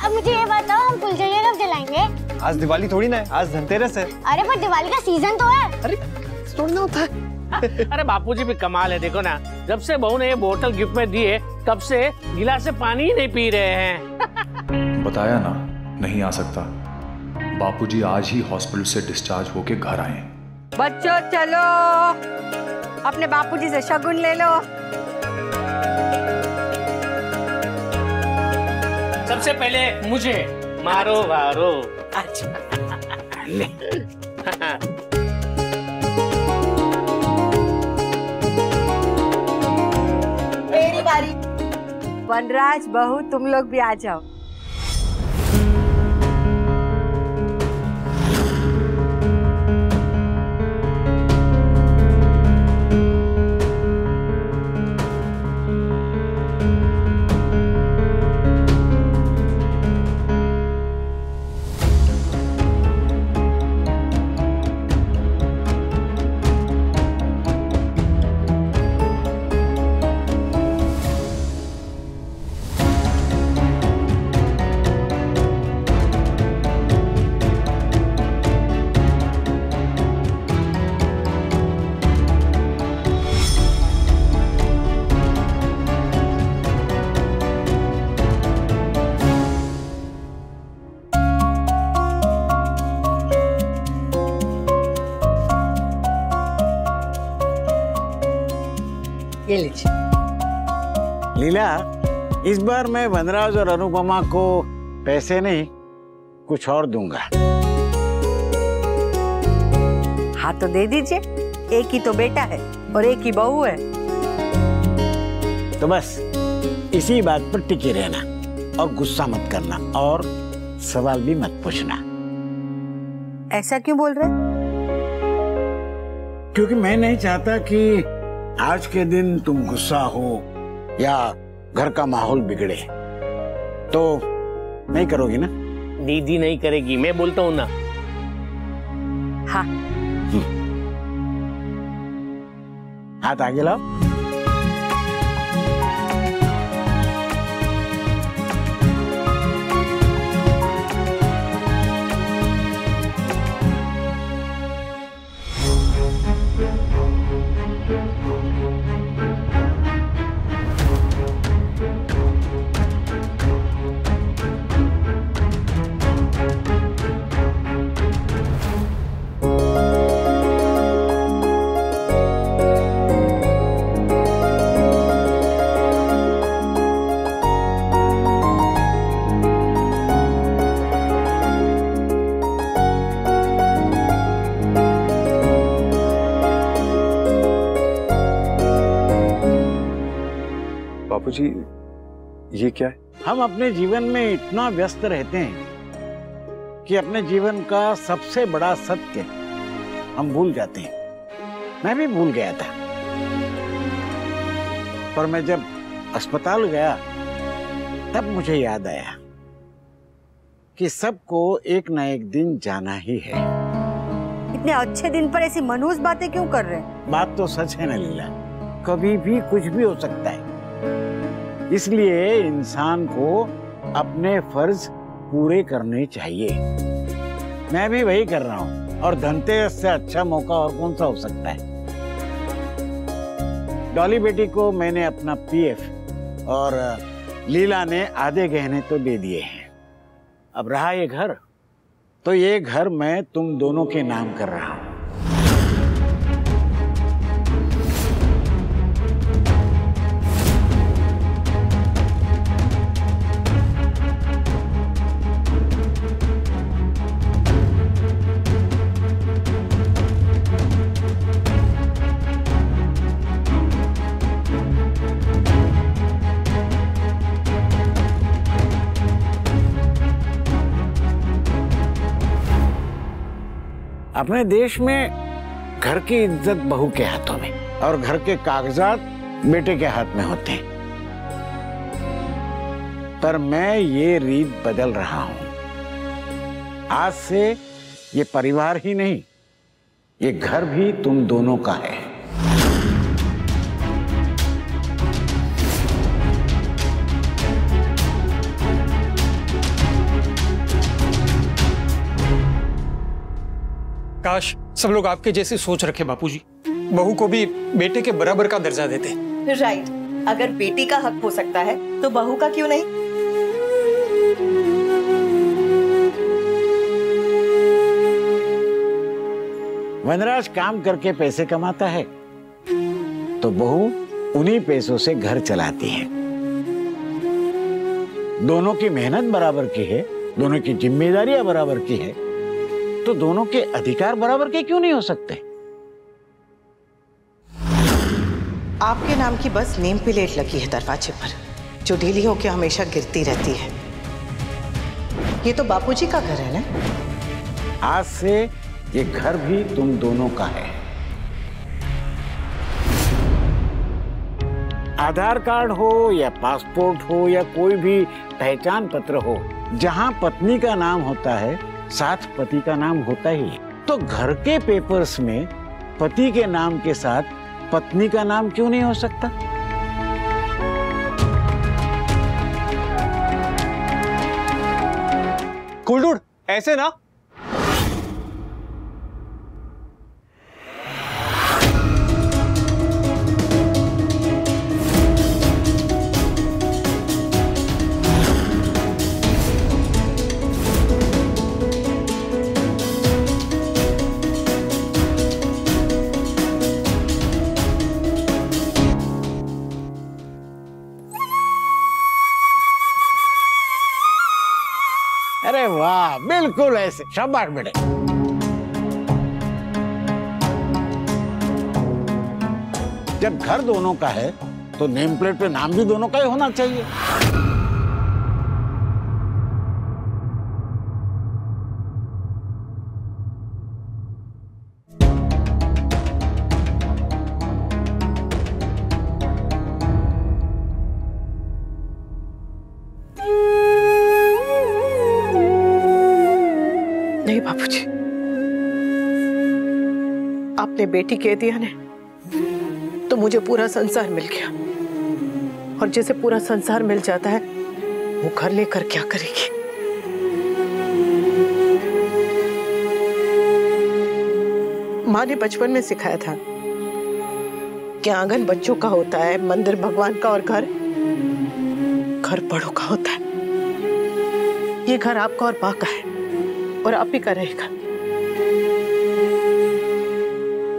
अब मुझे ये बताओ, हम फुलझड़ियाँ कब जलाएंगे? आज दिवाली थोड़ी ना है, आज धनतेरस है। अरे पर दिवाली का सीजन तो है। अरे थोड़ी ना होता है। अरे बापूजी भी कमाल है, देखो ना, जब से बहू ने ये बोतल गिफ्ट में दी है तब से गिलास से पानी ही नहीं पी रहे हैं। बताया ना, नहीं आ सकता। बापूजी आज ही हॉस्पिटल से डिस्चार्ज होके घर आए। बच्चों चलो, अपने बापूजी से शगुन ले लो। सबसे पहले मुझे मारो वारो। अच्छा मेरी बारी। वनराज, बहू, तुम लोग भी आ जाओ। ये लीजिए। लीला, इस बार मैं वनराज और अनुपमा को पैसे नहीं, कुछ और दूंगा। हाँ तो दे दीजिए, एक ही तो बेटा है और एक ही बहू है। तो बस इसी बात पर टिके रहना और गुस्सा मत करना और सवाल भी मत पूछना। ऐसा क्यों बोल रहे? क्योंकि मैं नहीं चाहता कि आज के दिन तुम गुस्सा हो या घर का माहौल बिगड़े। तो नहीं करोगी ना? दीदी नहीं करेगी, मैं बोलता हूँ ना। हाँ। हाथ आगे लाओ। बापूजी, ये क्या है? हम अपने जीवन में इतना व्यस्त रहते हैं कि अपने जीवन का सबसे बड़ा सत्य हम भूल जाते हैं। मैं भी भूल गया था, पर मैं जब अस्पताल गया तब मुझे याद आया कि सबको एक ना एक दिन जाना ही है। इतने अच्छे दिन पर ऐसी मनहूस बातें क्यों कर रहे हैं? बात तो सच है ना लीला, कभी भी कुछ भी हो सकता है। इसलिए इंसान को अपने फर्ज पूरे करने चाहिए। मैं भी वही कर रहा हूँ और धनतेरस से अच्छा मौका और कौन सा हो सकता है। डॉली बेटी को मैंने अपना पीएफ और लीला ने आधे गहने तो दे दिए हैं। अब रहा ये घर, तो ये घर मैं तुम दोनों के नाम कर रहा हूँ। अपने देश में घर की इज्जत बहू के हाथों में और घर के कागजात बेटे के हाथ में होते हैं, पर मैं ये रीत बदल रहा हूं। आज से ये परिवार ही नहीं, ये घर भी तुम दोनों का है। काश सब लोग आपके जैसी सोच रखे बापूजी, बहू को भी बेटे के बराबर का दर्जा देते। राइट, अगर बेटी का हक हो सकता है तो बहू का क्यों नहीं? वनराज काम करके पैसे कमाता है तो बहू उन्हीं पैसों से घर चलाती है। दोनों की मेहनत बराबर की है, दोनों की जिम्मेदारियां बराबर की है, तो दोनों के अधिकार बराबर के क्यों नहीं हो सकते? आपके नाम की बस नेम प्लेट लगी है दरवाजे पर, जो डेली होके हमेशा गिरती रहती है। ये तो बापूजी का घर है ना? आज से ये घर भी तुम दोनों का है। आधार कार्ड हो या पासपोर्ट हो या कोई भी पहचान पत्र हो, जहां पत्नी का नाम होता है साथ पति का नाम होता ही है। तो घर के पेपर्स में पति के नाम के साथ पत्नी का नाम क्यों नहीं हो सकता? कूल डूड, ऐसे ना। अरे वाह, बिल्कुल ऐसे, शाबाश बेटे। जब घर दोनों का है तो नेम प्लेट पे नाम भी दोनों का ही होना चाहिए। नहीं बापूजी, आपने बेटी कह दिया ने तो मुझे पूरा संसार मिल गया, और जैसे पूरा संसार मिल जाता है वो घर लेकर क्या करेगी? माँ ने बचपन में सिखाया था कि आंगन बच्चों का होता है, मंदिर भगवान का, और घर बड़ों का होता है। ये घर आपका और माँ का है और आप ही का रहेगा।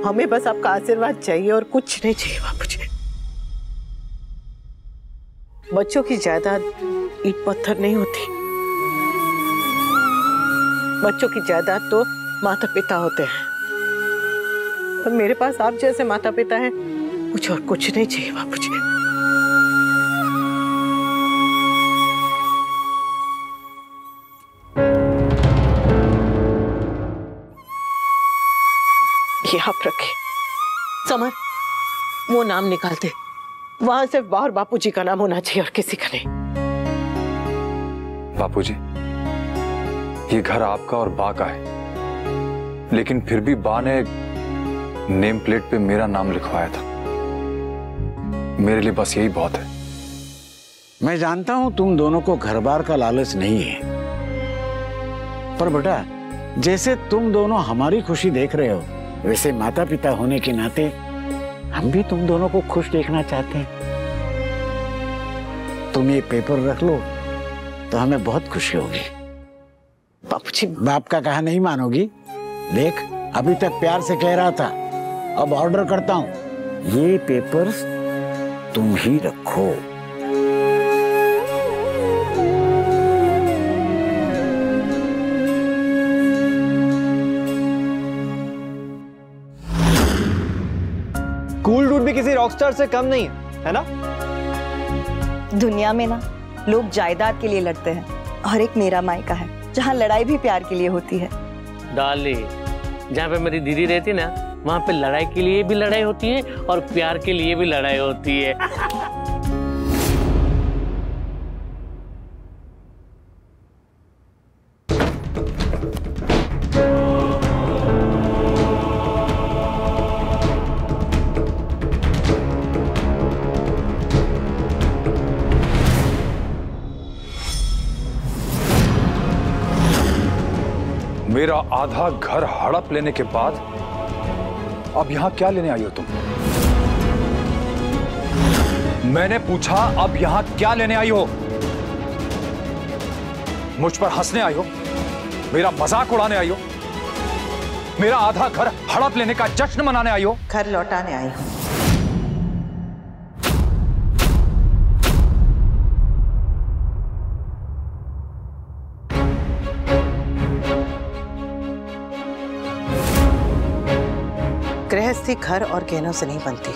हमें बस आपका आशीर्वाद चाहिए और कुछ नहीं चाहिए बापूजी। बच्चों की जायदाद ईंट पत्थर नहीं होती, बच्चों की जायदाद तो माता पिता होते हैं। और मेरे पास आप जैसे माता पिता हैं, मुझे और कुछ नहीं चाहिए बापूजी। ये आप रखे समर, वो नाम निकालते, वहां सिर्फ बाहर बापूजी का नाम होना चाहिए और किसी का नहीं। बापूजी, ये घर आपका और बा का है, लेकिन फिर भी बा ने नेम प्लेट पे मेरा नाम लिखवाया था। मेरे लिए बस यही बहुत है। मैं जानता हूं तुम दोनों को घर बार का लालच नहीं है, पर बेटा जैसे तुम दोनों हमारी खुशी देख रहे हो, वैसे माता पिता होने के नाते हम भी तुम दोनों को खुश देखना चाहते हैं। तुम ये पेपर रख लो तो हमें बहुत खुशी होगी। बापूजी, बाप का कहा नहीं मानोगी? देख, अभी तक प्यार से कह रहा था, अब ऑर्डर करता हूं, ये पेपर्स तुम ही रखो। कूल डूड भी किसी रॉकस्टार से कम नहीं है ना? दुनिया में ना लोग जायदाद के लिए लड़ते हैं, और एक मेरा मायका है जहाँ लड़ाई भी प्यार के लिए होती है। डार्लिंग, जहाँ पे मेरी दीदी रहती ना, वहाँ पे लड़ाई के लिए भी लड़ाई होती है और प्यार के लिए भी लड़ाई होती है। मेरा आधा घर हड़प लेने के बाद अब यहां क्या लेने आई हो तुम? मैंने पूछा अब यहां क्या लेने आई हो? मुझ पर हंसने आई हो? मेरा मजाक उड़ाने आई हो? मेरा आधा घर हड़प लेने का जश्न मनाने आई हो? घर लौटाने आई हूँ। गृहस्थी घर और गहनों से नहीं बनती,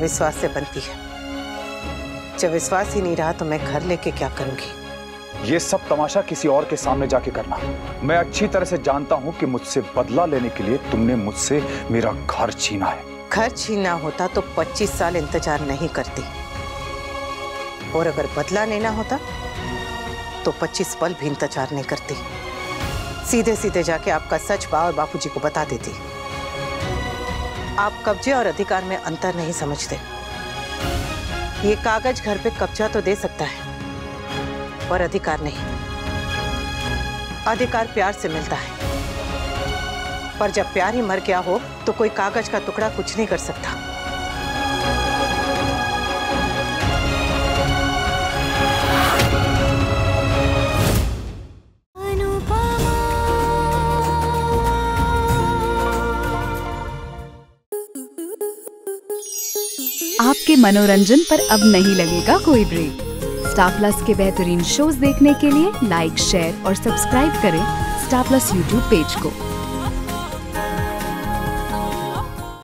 विश्वास से बनती है। जब विश्वास ही नहीं रहा तो मैं घर लेके क्या करूंगी? ये सब तमाशा किसी और के सामने जाके करना। मैं अच्छी तरह से जानता हूं कि मुझसे बदला लेने के लिए तुमने मुझसे मेरा घर छीना है। घर छीनना होता तो 25 साल इंतजार नहीं करती, और अगर बदला लेना होता तो 25 पल भी इंतजार नहीं करती। सीधे सीधे जाके आपका सच बा और बापूजी को बता देती। आप कब्जे और अधिकार में अंतर नहीं समझते। ये कागज घर पे कब्जा तो दे सकता है, पर अधिकार नहीं। अधिकार प्यार से मिलता है, पर जब प्यार ही मर गया हो तो कोई कागज का टुकड़ा कुछ नहीं कर सकता। आपके मनोरंजन पर अब नहीं लगेगा कोई ब्रेक। स्टार प्लस के बेहतरीन शोज देखने के लिए लाइक, शेयर और सब्सक्राइब करें स्टार प्लस यूट्यूब पेज को।